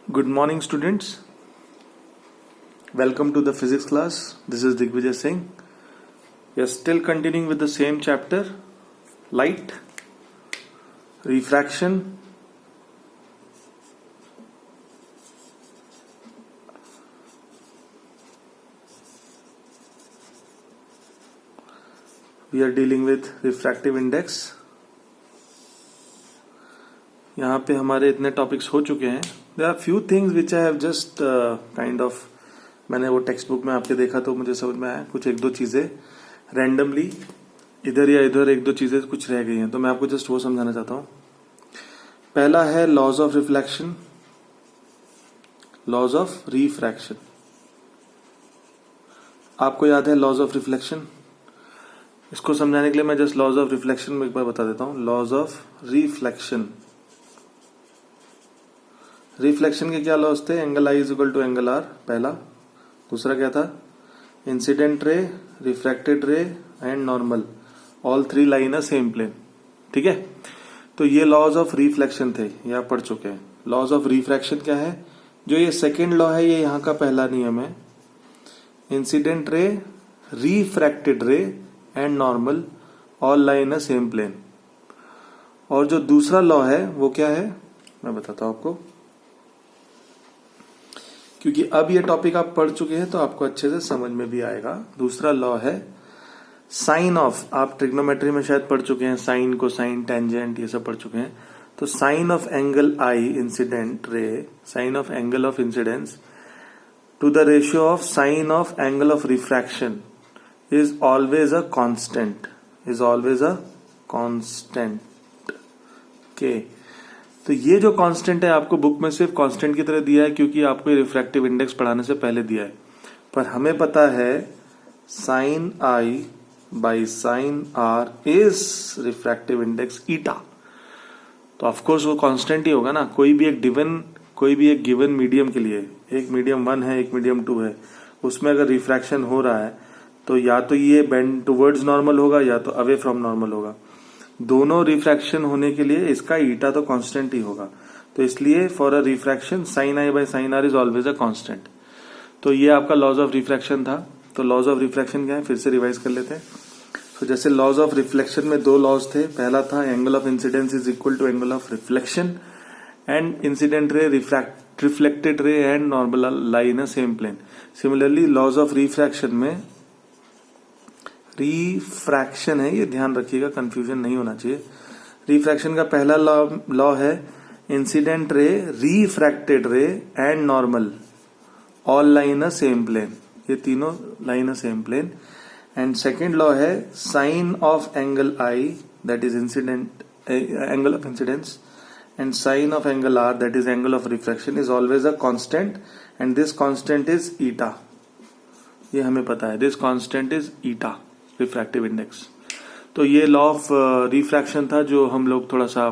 Good morning, students. Welcome to the physics class. This is Digvijay Singh. We are still continuing with the same chapter, light, refraction, we are dealing with refractive index. यहाँ पे हमारे इतने topics हो चुके हैं. There are few things which I have just kind of मैंने वो text book में आपके देखा तो मुझे समझ में आया. कुछ एक दो चीजें रैंडमली इधर या इधर एक दो चीजें कुछ रह गई हैं, तो मैं आपको जस्ट वो समझाना चाहता हूँ. पहला है laws of reflection, laws of refraction. आपको याद है लॉज ऑफ रिफ्लेक्शन? इसको समझाने के लिए मैं जस्ट लॉज ऑफ रिफ्लेक्शन में एक बार बता देता हूँ. लॉज ऑफ रिफ्लेक्शन, रिफ्लेक्शन के क्या लॉज थे? Angle i is equal to angle r, पहला. दूसरा क्या था? Incident ray, refracted ray and normal, all three lie in a same plane. ठीक है, तो ये लॉज ऑफ रिफ्लेक्शन थे, ये आप पढ़ चुके हैं. लॉज ऑफ रिफ्रैक्शन क्या है? जो ये सेकेंड लॉ है, ये यहां का पहला नियम है. Incident ray, refracted ray and normal, all lie in a same plane. और जो दूसरा लॉ है वो क्या है, मैं बताता हूं आपको, क्योंकि अब ये टॉपिक आप पढ़ चुके हैं तो आपको अच्छे से समझ में भी आएगा. दूसरा लॉ है साइन ऑफ. आप ट्रिग्नोमेट्री में शायद पढ़ चुके हैं, साइन, कोसाइन, टेंजेंट, ये सब पढ़ चुके हैं. तो sine of angle i incident ray, sine of angle of incidence to the ratio of sine of angle of refraction is always a constant, is always a constant. के तो ये जो कांस्टेंट है आपको बुक में सिर्फ कांस्टेंट की तरह दिया है, क्योंकि आपको रिफ्रैक्टिव इंडेक्स पढ़ाने से पहले दिया है. पर हमें पता है sine i by sine r is refractive index eta. तो ऑफकोर्स वो कांस्टेंट ही होगा ना. कोई भी एक गिवन मीडियम के लिए, एक मीडियम 1 है, एक मीडियम 2 है, उसमें अगर रिफ्रैक्शन हो रहा है तो या तो ये बेंड टुवर्ड्स नॉर्मल होगा या तो अवे फ्रॉम नॉर्मल होगा. दोनों रिफ्रैक्शन होने के लिए इसका ईटा तो कांस्टेंट ही होगा. तो इसलिए for a refraction sine i by sine r is always a constant. तो ये आपका लॉज ऑफ रिफ्रैक्शन था. तो लॉज ऑफ रिफ्रैक्शन क्या है, फिर से रिवाइज कर लेते हैं. तो जैसे लॉज ऑफ रिफ्लेक्शन में दो लॉज थे. पहला था angle of incidence is equal to angle of reflection and incident ray, reflected ray and normal lie in a same plane. Similarly laws of refraction में रिफ्रैक्शन है, ये ध्यान रखिएगा, कंफ्यूजन नहीं होना चाहिए. रिफ्रैक्शन का पहला लॉ है incident ray, refracted ray and normal, all lie in a same plane. ये तीनों lie in a same plane. And second law है sine of angle I, that is incident angle of incidence, and sine of angle R, that is angle of refraction, is always a constant and this constant is eta. ये हमें पता है, this constant is eta, refractive index. तो ये law of refraction था जो हम लोग थोड़ा सा